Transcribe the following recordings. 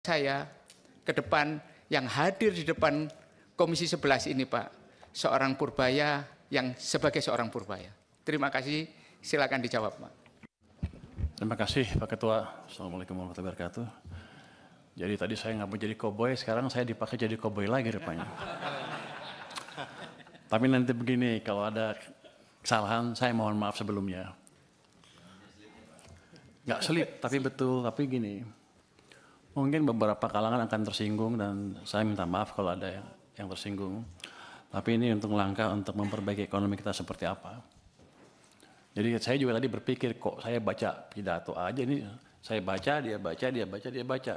saya ke depan yang hadir di depan Komisi 11 ini, Pak, seorang Purbaya yang sebagai seorang Purbaya. Terima kasih, silakan dijawab, Pak. Terima kasih Pak Ketua. Assalamualaikum warahmatullahi wabarakatuh. Jadi tadi saya nggak mau jadi koboi, sekarang saya dipakai jadi koboi lagi rupanya. Tapi nanti begini, kalau ada kesalahan saya mohon maaf sebelumnya. Nggak selip, tapi betul, tapi gini. Mungkin beberapa kalangan akan tersinggung dan saya minta maaf kalau ada yang tersinggung. Tapi ini untuk langkah untuk memperbaiki ekonomi kita seperti apa. Jadi saya juga tadi berpikir kok saya baca pidato aja ini, saya baca, dia baca, dia baca, dia baca.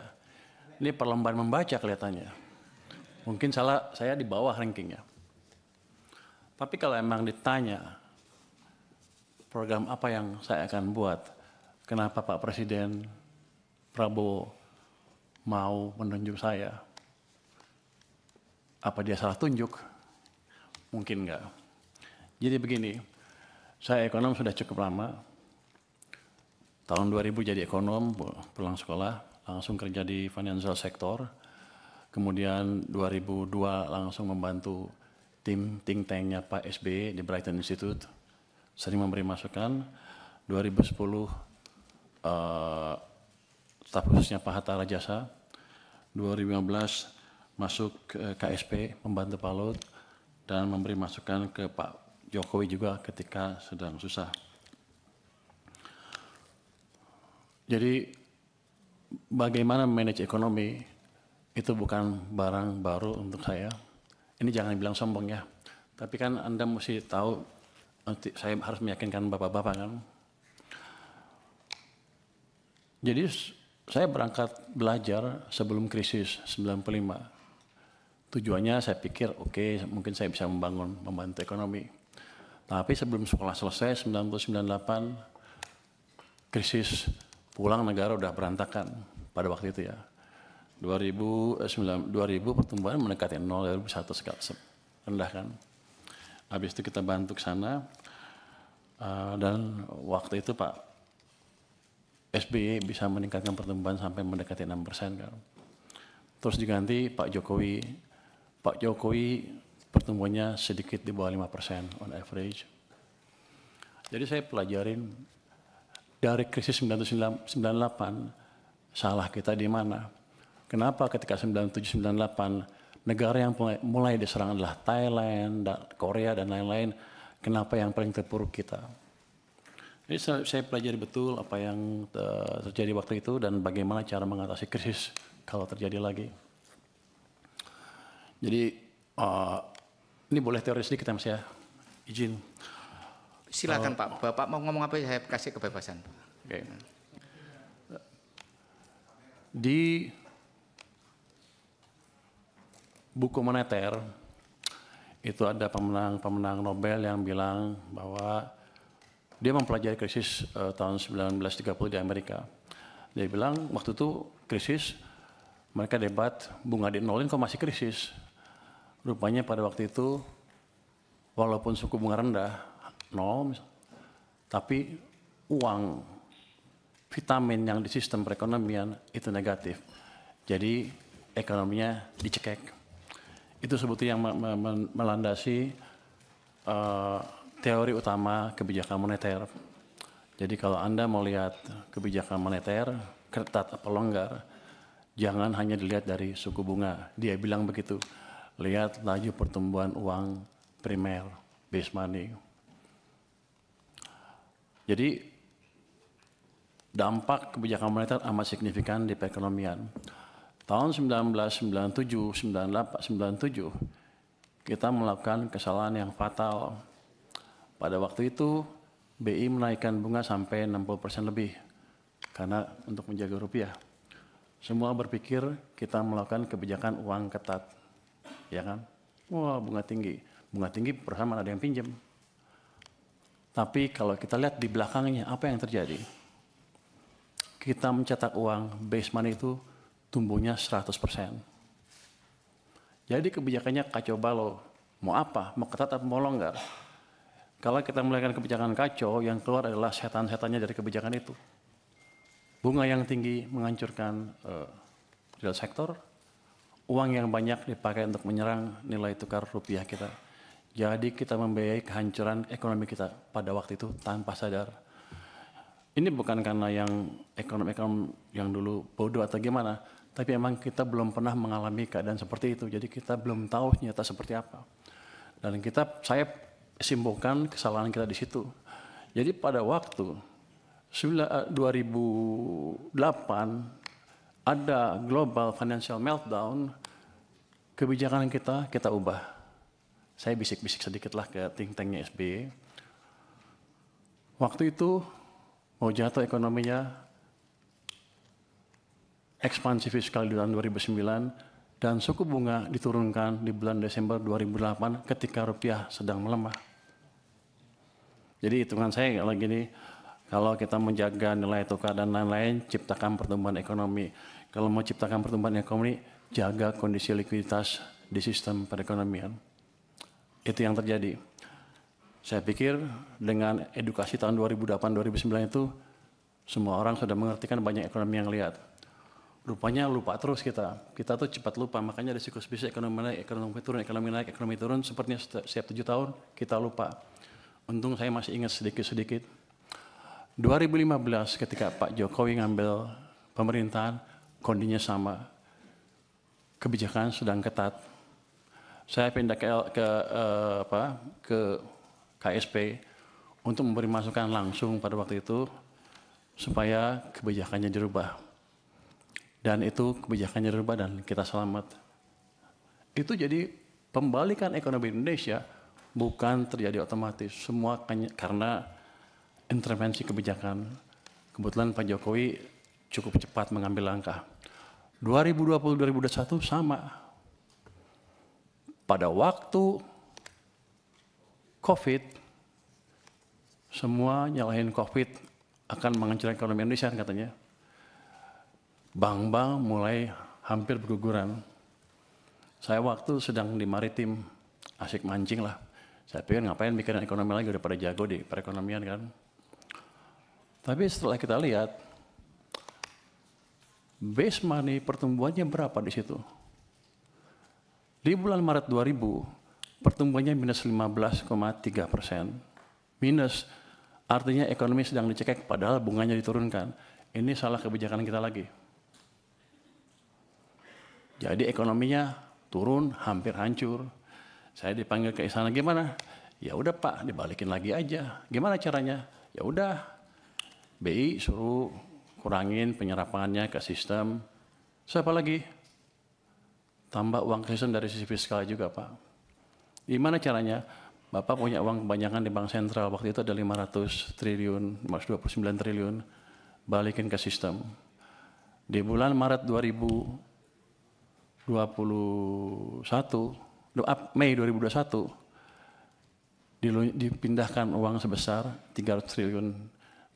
Ini perlombaan membaca kelihatannya. Mungkin saya di bawah rankingnya. Tapi kalau emang ditanya program apa yang saya akan buat, kenapa Pak Presiden Prabowo mau menunjuk saya? Apa dia salah tunjuk? Mungkin enggak. Jadi begini, saya ekonom sudah cukup lama. Tahun 2000 jadi ekonom, pulang sekolah, langsung kerja di financial sector. Kemudian 2002 langsung membantu tim think tanknya Pak SBY di Brighton Institute. Sering memberi masukan. 2010 staf khususnya Pak Hatta Rajasa. 2015 masuk ke KSP, membantu Pak Lut, dan memberi masukan ke Pak Jokowi juga ketika sedang susah. Jadi bagaimana manage ekonomi itu bukan barang baru untuk saya. Ini jangan bilang sombong ya. Tapi kan Anda mesti tahu, nanti saya harus meyakinkan bapak-bapak kan. Jadi saya berangkat belajar sebelum krisis 95. Tujuannya saya pikir oke, mungkin saya bisa membantu ekonomi. Tapi sebelum sekolah selesai 1998 krisis, pulang negara udah berantakan pada waktu itu ya. 2000 pertumbuhan mendekati 0, 2001 segala rendah kan. Habis itu kita bantu ke sana dan waktu itu Pak SBY bisa meningkatkan pertumbuhan sampai mendekati 6% kan. Terus diganti Pak Jokowi. Pak Jokowi pertumbuhannya sedikit di bawah 5% on average. Jadi saya pelajarin dari krisis 1998 salah kita di mana. Kenapa ketika 97-98 negara yang mulai diserang adalah Thailand, Korea dan lain-lain, kenapa yang paling terpuruk kita? Jadi saya pelajari betul apa yang terjadi waktu itu dan bagaimana cara mengatasi krisis kalau terjadi lagi. Jadi ini boleh teori sedikit ya Mas ya, izin. Silakan Pak, Bapak mau ngomong apa saya kasih kebebasan. Okay. Di buku moneter itu ada pemenang Nobel yang bilang bahwa dia mempelajari krisis tahun 1930 di Amerika. Dia bilang waktu itu krisis, mereka debat bunga di nolin kok masih krisis. Rupanya pada waktu itu walaupun suku bunga rendah, 0, tapi uang, vitamin yang di sistem perekonomian itu negatif. Jadi ekonominya dicekek. Itu sebetulnya yang melandasi teori utama kebijakan moneter. Jadi kalau Anda mau lihat kebijakan moneter, ketat atau longgar, jangan hanya dilihat dari suku bunga. Dia bilang begitu. Lihat laju pertumbuhan uang primer, base money. Jadi dampak kebijakan moneter amat signifikan di perekonomian. Tahun 1997, 98, 97 kita melakukan kesalahan yang fatal. Pada waktu itu BI menaikkan bunga sampai 60% lebih karena untuk menjaga rupiah. Semua berpikir kita melakukan kebijakan uang ketat. Ya kan? Wah, bunga tinggi perusahaan mana ada yang pinjam. Tapi kalau kita lihat di belakangnya apa yang terjadi? Kita mencetak uang base money itu tumbuhnya 100%. Jadi kebijakannya kacau balau. Mau apa? Mau ketat atau mau longgar? Kalau kita melakukan kebijakan kacau, yang keluar adalah setan-setannya dari kebijakan itu. Bunga yang tinggi menghancurkan real sektor, uang yang banyak dipakai untuk menyerang nilai tukar rupiah kita. Jadi kita membiayai kehancuran ekonomi kita pada waktu itu tanpa sadar. Ini bukan karena yang ekonom-ekonom yang dulu bodoh atau gimana, tapi emang kita belum pernah mengalami keadaan seperti itu. Jadi kita belum tahu nyata seperti apa. Dan saya simpulkan kesalahan kita di situ. Jadi pada waktu 2008 ada global financial meltdown, kebijakan kita ubah. Saya bisik-bisik sedikitlah ke think tanknya SBY. Waktu itu mau jatuh ekonominya, ekspansi fiskal di tahun 2009, dan suku bunga diturunkan di bulan Desember 2008 ketika rupiah sedang melemah. Jadi hitungan saya kalau gini, kalau kita menjaga nilai tukar dan lain-lain, ciptakan pertumbuhan ekonomi. Kalau mau ciptakan pertumbuhan ekonomi, jaga kondisi likuiditas di sistem perekonomian. Itu yang terjadi. Saya pikir dengan edukasi tahun 2008-2009 itu, semua orang sudah mengertikan banyak ekonomi yang lihat. Rupanya lupa terus kita. Kita tuh cepat lupa, makanya ada siklus bisnis ekonomi naik, ekonomi naik, ekonomi turun, sepertinya setiap 7 tahun kita lupa. Untung saya masih ingat sedikit-sedikit. 2015 ketika Pak Jokowi ngambil pemerintahan, kondisinya sama. Kebijakan sedang ketat. Saya pindah ke KSP untuk memberi masukan langsung pada waktu itu supaya kebijakannya dirubah. Dan itu kebijakannya dirubah dan kita selamat. Itu jadi pembalikan ekonomi Indonesia bukan terjadi otomatis. Semua karena intervensi kebijakan. Kebetulan Pak Jokowi cukup cepat mengambil langkah. 2020-2021 sama. Pada waktu COVID, semua nyalahin COVID akan menghancurkan ekonomi Indonesia katanya. Bank-bank mulai hampir berguguran. Saya waktu sedang di maritim, asik mancing lah. Saya pikir ngapain mikirin ekonomi lagi, udah pada jago di perekonomian kan. Tapi setelah kita lihat, base money pertumbuhannya berapa di situ? Di bulan Maret 2000, pertumbuhannya minus 15,3%. Minus, artinya ekonomi sedang dicekek padahal bunganya diturunkan. Ini salah kebijakan kita lagi. Jadi ekonominya turun, hampir hancur. Saya dipanggil ke istana, gimana? Ya udah Pak, dibalikin lagi aja. Gimana caranya? Ya udah, BI suruh kurangin penyerapannya ke sistem. Siapa lagi? Tambah uang sistem dari sisi fiskal juga Pak. Gimana caranya? Bapak punya uang kebanyakan di Bank Sentral, waktu itu ada 500 triliun, 529 triliun, balikin ke sistem. Di bulan Maret 2021, Mei 2021, dipindahkan uang sebesar 300 triliun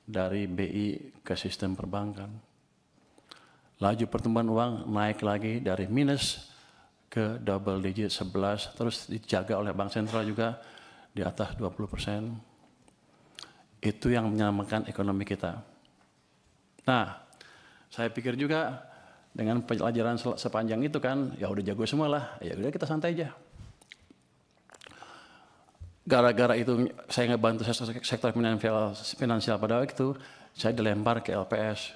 dari BI ke sistem perbankan. Laju pertumbuhan uang naik lagi dari minus ke double digit 11, terus dijaga oleh Bank Sentral juga di atas 20%. Itu yang menyelamatkan ekonomi kita. Nah, saya pikir juga dengan pelajaran sepanjang itu kan, ya udah jago semua lah, ya udah kita santai aja. Gara-gara itu saya ngebantu sektor finansial pada waktu itu, saya dilempar ke LPS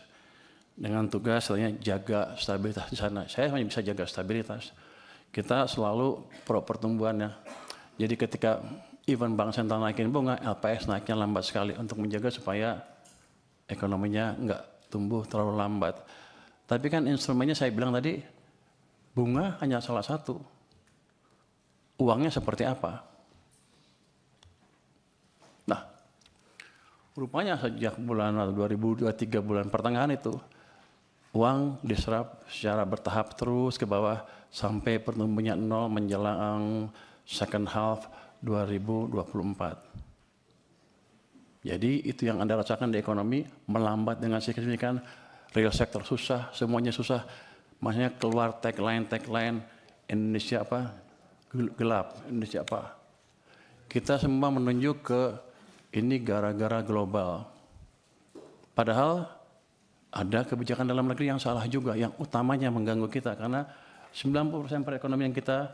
dengan tugas jaga stabilitas di sana. Saya hanya bisa jaga stabilitas. Kita selalu pro pertumbuhannya. Jadi ketika even Bank Sentral naikin bunga, LPS naiknya lambat sekali untuk menjaga supaya ekonominya nggak tumbuh terlalu lambat. Tapi kan instrumennya saya bilang tadi, bunga hanya salah satu. Uangnya seperti apa? Nah, rupanya sejak bulan 2023 bulan pertengahan itu, uang diserap secara bertahap terus ke bawah sampai pertumbuhannya 0 menjelang second half 2024. Jadi itu yang Anda rasakan di ekonomi, melambat dengan signifikan, real sektor susah, semuanya susah. Maksudnya keluar tagline Indonesia apa? Gelap, Indonesia apa? Kita semua menunjuk ke ini gara-gara global. Padahal ada kebijakan dalam negeri yang salah juga, yang utamanya mengganggu kita karena 90% perekonomian kita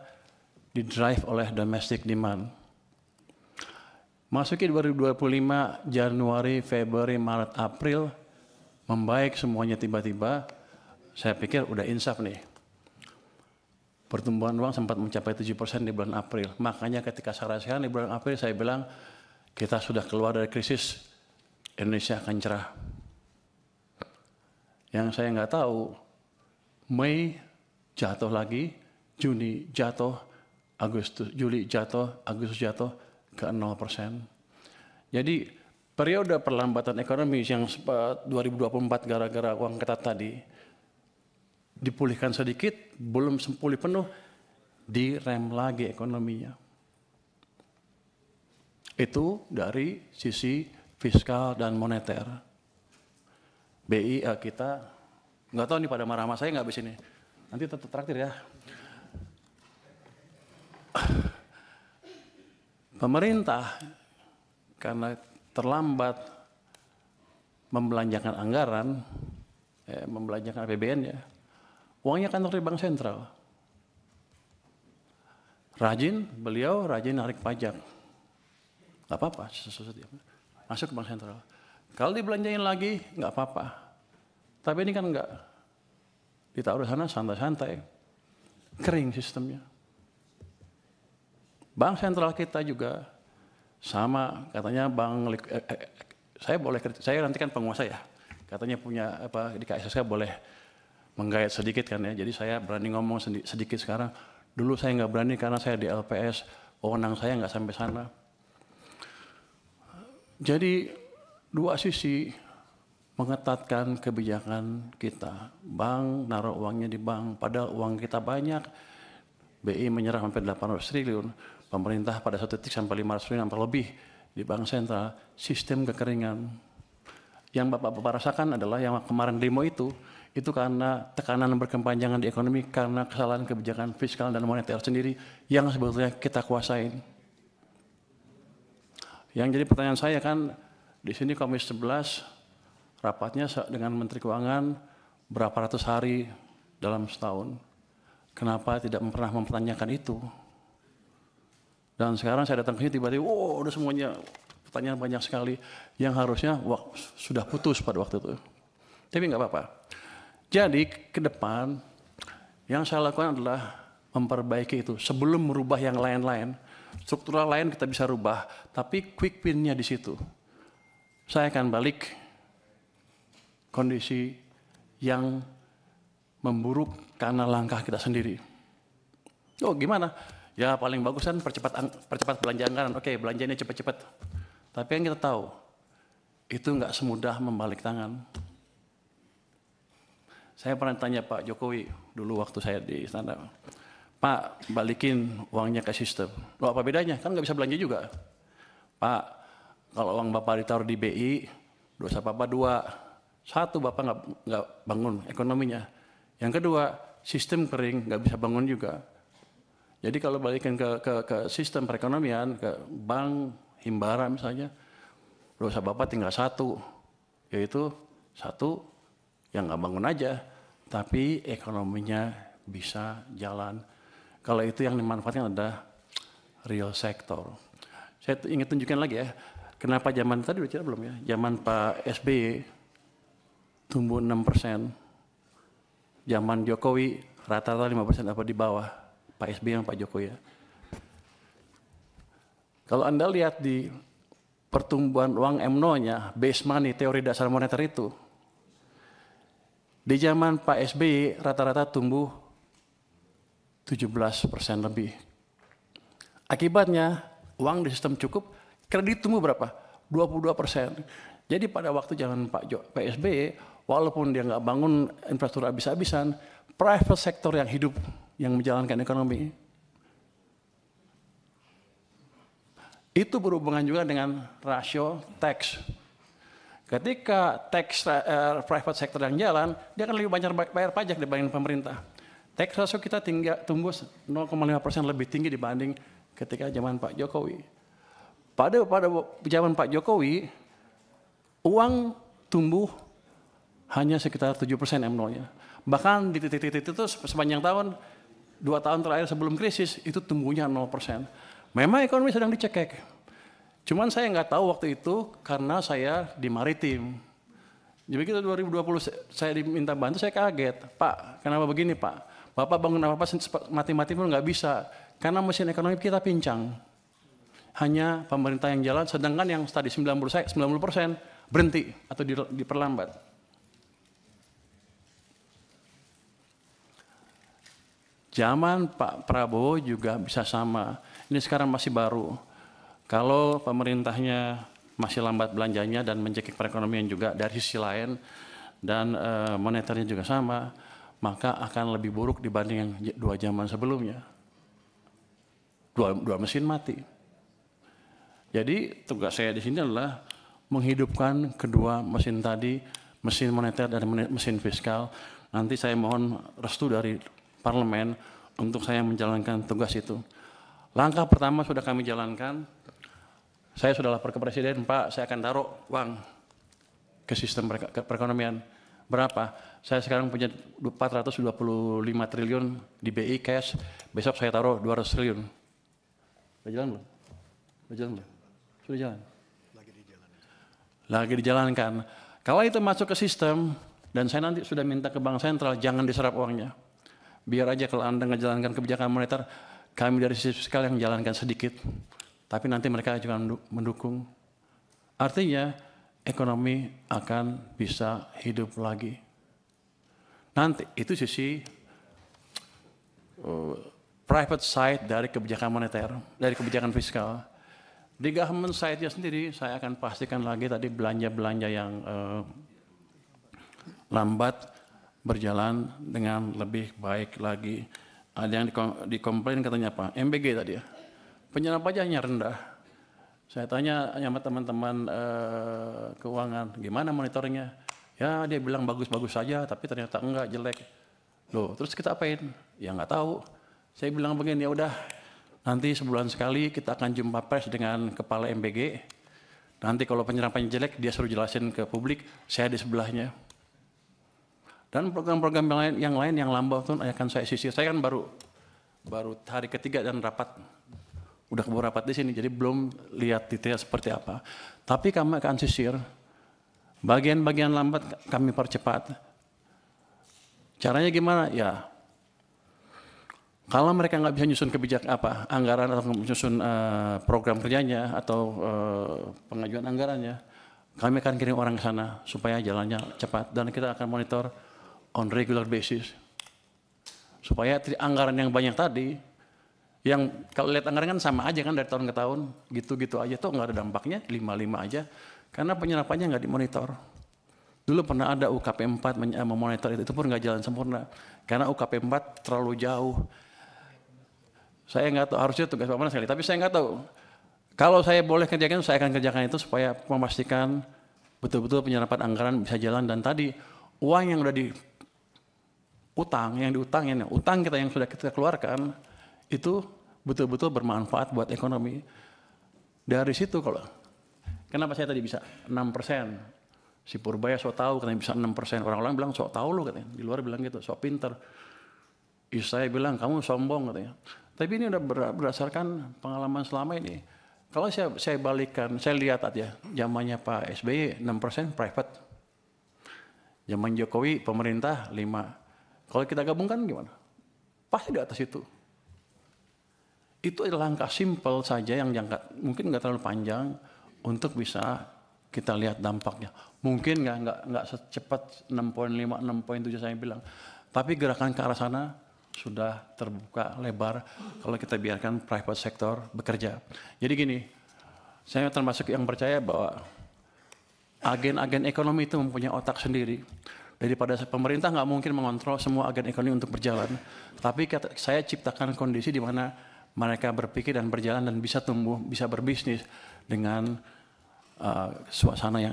didrive oleh domestic demand. Masuki 2025, Januari, Februari, Maret, April, membaik semuanya tiba-tiba, saya pikir udah insaf nih. Pertumbuhan uang sempat mencapai 7% di bulan April. Makanya ketika saya rasakan di bulan April, saya bilang, kita sudah keluar dari krisis, Indonesia akan cerah. Yang saya nggak tahu, Mei jatuh lagi, Juni jatuh, Juli jatuh, Agustus jatuh ke 0%. Jadi periode perlambatan ekonomi yang 2024 gara-gara uang ketat tadi dipulihkan sedikit, belum pulih penuh, direm lagi ekonominya. Itu dari sisi fiskal dan moneter. BI kita, nggak tahu nih pada marah sama saya nggak habis ini. Nanti tetap traktir ya. Pemerintah karena terlambat membelanjakan anggaran, membelanjakan APBN ya, uangnya kan dari bank sentral. Beliau rajin narik pajak. Nggak apa-apa, masuk ke bank sentral. Kalau dibelanjain lagi, nggak apa-apa. Tapi ini kan nggak. Ditaruh sana santai-santai. Kering sistemnya. Bank sentral kita juga sama, katanya saya nanti kan penguasa ya. Katanya punya di KSSK boleh menggayat sedikit kan ya. Jadi saya berani ngomong sedikit sekarang. Dulu saya nggak berani karena saya di LPS, wewenang saya nggak sampai sana. Jadi dua sisi mengetatkan kebijakan kita. Bank naruh uangnya di bank, padahal uang kita banyak. BI menyerah sampai 800 triliun. Pemerintah pada satu titik sampai 500 triliun sampai lebih di bank sentral. Sistem kekeringan. Yang Bapak rasakan adalah yang kemarin demo itu karena tekanan berkepanjangan di ekonomi karena kesalahan kebijakan fiskal dan moneter sendiri yang sebetulnya kita kuasain. Yang jadi pertanyaan saya kan, di sini Komisi 11 rapatnya dengan Menteri Keuangan berapa ratus hari dalam setahun. Kenapa tidak pernah mempertanyakan itu? Dan sekarang saya datang ke sini tiba-tiba, udah semuanya pertanyaan banyak sekali yang harusnya sudah putus pada waktu itu. Tapi nggak apa-apa. Jadi ke depan yang saya lakukan adalah memperbaiki itu sebelum merubah yang lain-lain. Struktural lain kita bisa rubah, tapi quick win-nya di situ. Saya akan balik kondisi yang memburuk karena langkah kita sendiri. Oh gimana? Ya paling bagus kan percepat belanja anggaran. Oke, belanjanya cepat-cepat. Tapi yang kita tahu, itu nggak semudah membalik tangan. Saya pernah tanya Pak Jokowi dulu waktu saya di istana. Pak, balikin uangnya ke sistem. Loh apa bedanya? Kan nggak bisa belanja juga. Pak, kalau uang Bapak ditaruh di BI, dosa Bapak dua. Satu, Bapak nggak bangun ekonominya. Yang kedua, sistem kering, nggak bisa bangun juga. Jadi kalau balikin ke sistem perekonomian, ke bank, himbara misalnya, dosa Bapak tinggal satu, yaitu satu yang nggak bangun aja, tapi ekonominya bisa jalan. Kalau itu yang dimanfaatkan adalah real sector. Saya ingin tunjukkan lagi ya, kenapa zaman tadi udah cerita belum ya? Zaman Pak SBY tumbuh 6%, zaman Jokowi rata-rata 5% apa di bawah Pak SBY yang Pak Jokowi ya. Kalau Anda lihat di pertumbuhan uang MNO-nya, base money, teori dasar moneter itu, di zaman Pak SBY rata-rata tumbuh 17% lebih. Akibatnya uang di sistem cukup, kredit tumbuh berapa? 22%. Jadi pada waktu zaman Pak SBY, walaupun dia nggak bangun infrastruktur habis-habisan, private sector yang hidup, yang menjalankan ekonomi. Itu berhubungan juga dengan rasio tax. Ketika tax private sector yang jalan, dia akan lebih banyak bayar pajak dibanding pemerintah. Tax ratio kita tumbuh 0,5% lebih tinggi dibanding ketika zaman Pak Jokowi. Pada zaman Pak Jokowi, uang tumbuh hanya sekitar 7% M0-nya. Bahkan di titik-titik itu sepanjang tahun, 2 tahun terakhir sebelum krisis, itu tumbuhnya 0%. Memang ekonomi sedang dicekek. Cuman saya nggak tahu waktu itu karena saya di maritim. Jadi begitu 2020 saya diminta bantu, saya kaget. Pak, kenapa begini Pak? Bapak bangun apa-apa mati-mati pun nggak bisa. Karena mesin ekonomi kita pincang. Hanya pemerintah yang jalan, sedangkan yang tadi 90% berhenti atau diperlambat. Zaman Pak Prabowo juga bisa sama. Ini sekarang masih baru. Kalau pemerintahnya masih lambat belanjanya dan mencekik perekonomian juga dari sisi lain dan moneternya juga sama, maka akan lebih buruk dibanding yang 2 zaman sebelumnya. Dua mesin mati. Jadi tugas saya di sini adalah menghidupkan kedua mesin tadi, mesin moneter dan mesin fiskal. Nanti saya mohon restu dari parlemen untuk saya menjalankan tugas itu. Langkah pertama sudah kami jalankan. Saya sudah lapor ke Presiden, Pak, saya akan taruh uang ke sistem perekonomian. Berapa? Saya sekarang punya 425 triliun di BI cash, besok saya taruh 200 triliun. Sudah jalan belum? Sudah jalan belum? Sudah jalan? Lagi dijalankan. Kalau itu masuk ke sistem, dan saya nanti sudah minta ke Bank Sentral, jangan diserap uangnya. Biar aja kalau Anda menjalankan kebijakan moneter, kami dari sisi fiskal yang menjalankan sedikit. Tapi nanti mereka juga mendukung. Artinya ekonomi akan bisa hidup lagi. Nanti itu sisi private side dari kebijakan moneter, dari kebijakan fiskal. Di government side-nya sendiri, saya akan pastikan lagi tadi belanja-belanja yang lambat berjalan dengan lebih baik lagi. Ada yang dikomplain katanya apa? MBG tadi ya. Penyerapan pajaknya rendah. Saya tanya sama teman-teman keuangan, gimana monitoringnya? Ya dia bilang bagus-bagus saja, tapi ternyata enggak, jelek. Loh, terus kita apain? Ya nggak tahu. Saya bilang begini, ya udah, nanti sebulan sekali kita akan jumpa pers dengan kepala MBG. Nanti kalau penyerapannya jelek, dia suruh jelasin ke publik, saya di sebelahnya. Dan program-program yang lain yang lambat itu akan saya sisir. Saya kan baru hari ketiga dan rapat. Udah keburu rapat di sini, jadi belum lihat detail seperti apa. Tapi kami akan sisir. Bagian-bagian lambat kami percepat. Caranya gimana? Ya, kalau mereka nggak bisa nyusun kebijakan anggaran atau nyusun program kerjanya atau pengajuan anggarannya, kami akan kirim orang ke sana supaya jalannya cepat dan kita akan monitor on regular basis supaya anggaran yang banyak tadi, yang kalau lihat anggaran kan sama aja kan dari tahun ke tahun, gitu-gitu aja tuh nggak ada dampaknya, 5-5 aja, karena penyerapannya nggak dimonitor. Dulu pernah ada UKP 4 memonitor itu pun nggak jalan sempurna, karena UKP 4 terlalu jauh. Saya nggak tahu, harusnya tugas Pak Manas sekali, tapi saya nggak tahu. Kalau saya boleh kerjakan, saya akan kerjakan itu supaya memastikan betul-betul penyerapan anggaran bisa jalan. Dan tadi uang yang udah utang kita yang sudah kita keluarkan itu betul-betul bermanfaat buat ekonomi. Dari situ kenapa saya tadi bisa 6%? Si Purbaya sok tahu katanya bisa 6%. Orang-orang bilang sok tahu lo katanya. Di luar bilang gitu, sok pinter. Saya bilang kamu sombong katanya. Tapi ini udah berdasarkan pengalaman selama ini. Kalau saya balikkan, saya lihat aja zamannya Pak SBY 6% private. Zaman Jokowi pemerintah 5%. Kalau kita gabungkan gimana? Pasti di atas itu. Itu adalah langkah simpel saja yang mungkin nggak terlalu panjang untuk bisa kita lihat dampaknya. Mungkin nggak secepat 6,5, 6,7 saya bilang. Tapi gerakan ke arah sana sudah terbuka lebar kalau kita biarkan private sector bekerja. Jadi gini, saya termasuk yang percaya bahwa agen-agen ekonomi itu mempunyai otak sendiri. Daripada pemerintah nggak mungkin mengontrol semua agen ekonomi untuk berjalan. Tapi saya ciptakan kondisi di mana mereka berpikir dan berjalan dan bisa tumbuh, bisa berbisnis dengan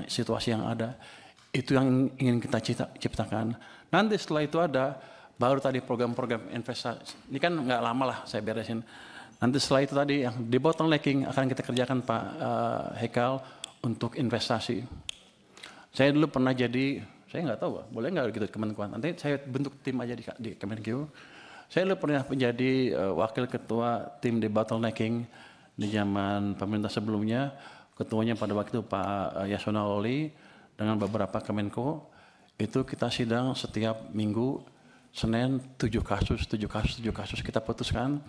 situasi yang ada. Itu yang ingin kita ciptakan. Nanti setelah itu ada, baru tadi program-program investasi. Ini kan nggak lama lah saya beresin. Nanti setelah itu tadi yang debottlenecking akan kita kerjakan Pak Hekal untuk investasi. Saya dulu pernah saya Saya nggak tahu, Pak. Boleh nggak gitu Kemenkuan? Nanti saya bentuk tim aja di Kemenku. Saya dulu pernah menjadi wakil ketua tim di bottlenecking di zaman pemerintah sebelumnya. Ketuanya pada waktu itu Pak Yasona Lawli dengan beberapa Kemenko. Itu kita sidang setiap minggu, Senin 7 kasus kita putuskan.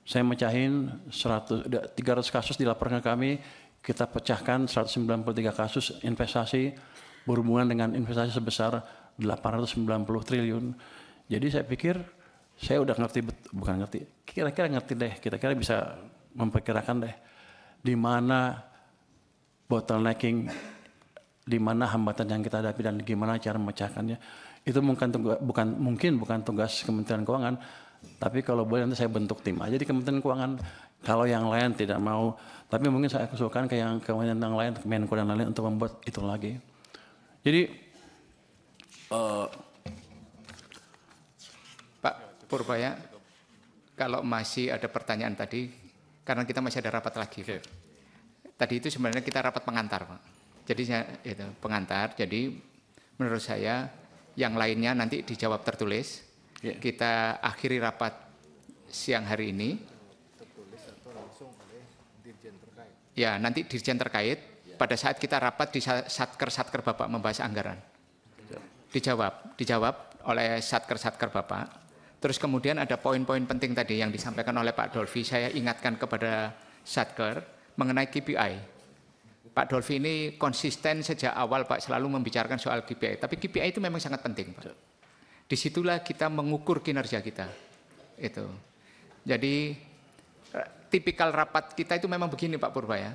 Saya mecahin 300 kasus dilaporkan ke kami, kita pecahkan 193 kasus investasi berhubungan dengan investasi sebesar 890 triliun. Jadi saya pikir saya udah ngerti, bukan ngerti, kira-kira ngerti deh, kira-kira bisa memperkirakan deh di mana bottlenecking, di mana hambatan yang kita hadapi dan gimana cara memecahkannya. Itu bukan tugas Kementerian Keuangan, tapi kalau boleh nanti saya bentuk tim aja di Kementerian Keuangan. Kalau yang lain tidak mau, tapi mungkin saya usulkan ke yang kementerian yang lain, Menko dan lain-lain untuk membuat itu lagi. Jadi Pak Purbaya, kalau masih ada pertanyaan tadi, karena kita masih ada rapat lagi. Pak. Tadi itu sebenarnya kita rapat pengantar, Pak. Jadi itu pengantar. Jadi menurut saya yang lainnya nanti dijawab tertulis. Kita akhiri rapat siang hari ini. Ya, nanti dirjen terkait pada saat kita rapat di satker Bapak membahas anggaran. Dijawab oleh satker Bapak. Terus kemudian ada poin-poin penting tadi yang disampaikan oleh Pak Dolfi, saya ingatkan kepada satker mengenai KPI. Pak Dolfi ini konsisten sejak awal Pak selalu membicarakan soal KPI, tapi KPI itu memang sangat penting Pak. Disitulah kita mengukur kinerja kita. Itu. Jadi tipikal rapat kita itu memang begini Pak Purbaya.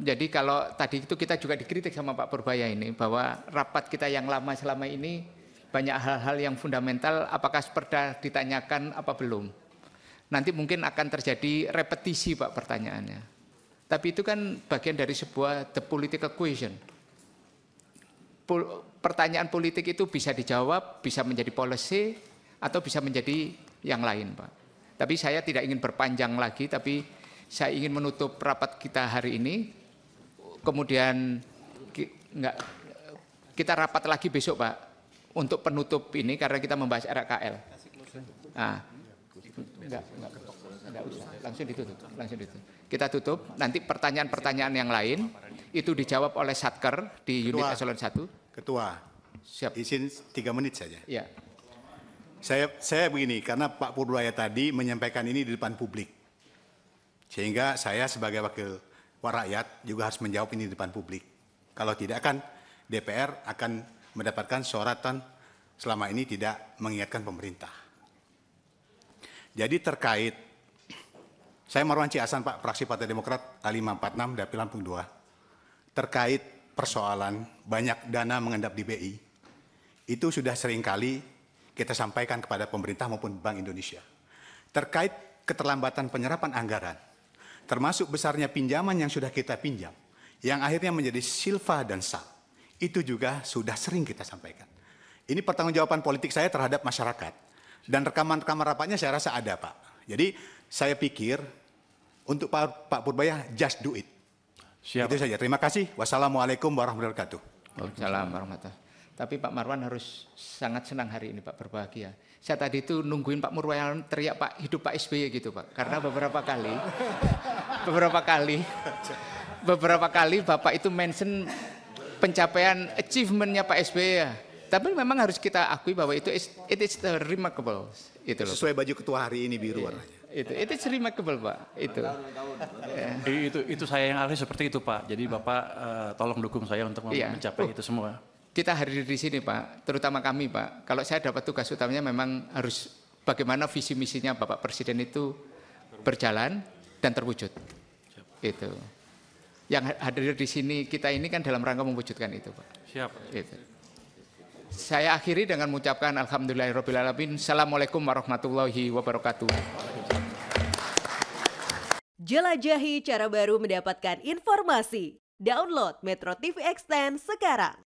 Jadi kalau tadi itu kita juga dikritik sama Pak Purbaya ini bahwa rapat kita yang lama selama ini banyak hal-hal yang fundamental, apakah pernah ditanyakan apa belum. Nanti mungkin akan terjadi repetisi Pak pertanyaannya. Tapi itu kan bagian dari sebuah the political question. Pertanyaan politik itu bisa dijawab, bisa menjadi policy, atau bisa menjadi yang lain Pak. Tapi saya tidak ingin berpanjang lagi, tapi saya ingin menutup rapat kita hari ini. Kemudian kita rapat lagi besok Pak, untuk penutup ini karena kita membahas RKL. Enggak usah, langsung ditutup. Kita tutup, nanti pertanyaan-pertanyaan yang lain itu dijawab oleh Satker di unit eselon 1. Ketua, siap. Izin 3 menit saja. Ya. Saya begini, karena Pak Purbaya tadi menyampaikan ini di depan publik. Sehingga saya sebagai wakil rakyat juga harus menjawab ini di depan publik. Kalau tidak kan DPR akan mendapatkan sorotan selama ini tidak mengingatkan pemerintah. Jadi terkait, saya Marwan Ciasan Pak, fraksi Partai Demokrat A546 Dapil Lampung 2, terkait persoalan banyak dana mengendap di BI, itu sudah seringkali kita sampaikan kepada pemerintah maupun Bank Indonesia. Terkait keterlambatan penyerapan anggaran, termasuk besarnya pinjaman yang sudah kita pinjam, yang akhirnya menjadi silva dan sal, itu juga sudah sering kita sampaikan. Ini pertanggungjawaban politik saya terhadap masyarakat. Dan rekaman-rekaman rapatnya saya rasa ada Pak. Jadi saya pikir untuk Pak Purbaya, just do it. Siap. Itu saja. Terima kasih. Wassalamualaikum warahmatullahi wabarakatuh. Waalaikumsalam warahmatullahi. Tapi Pak Marwan harus sangat senang hari ini Pak, berbahagia. Saya tadi itu nungguin Pak Murwayan teriak Pak, hidup Pak SBY gitu Pak. Karena beberapa kali Bapak itu mention pencapaian achievementnya Pak SBY ya. Tapi memang harus kita akui bahwa it is remarkable. Itu loh. Sesuai baju ketua hari ini biru warnanya. It is remarkable Pak. Itu saya yang ahli seperti itu Pak. Jadi Bapak tolong dukung saya untuk mencapai itu semua. Kita hadir di sini Pak, terutama kami Pak. Kalau saya dapat tugas utamanya memang harus bagaimana visi misinya Bapak Presiden itu berjalan dan terwujud. Itu. Yang hadir di sini kita ini kan dalam rangka mewujudkan itu Pak. Siap. Itu. Saya akhiri dengan mengucapkan alhamdulillahirrabbilalamin. Assalamualaikum warahmatullahi wabarakatuh. Jelajahi cara baru mendapatkan informasi. Download Metro TV Extend sekarang.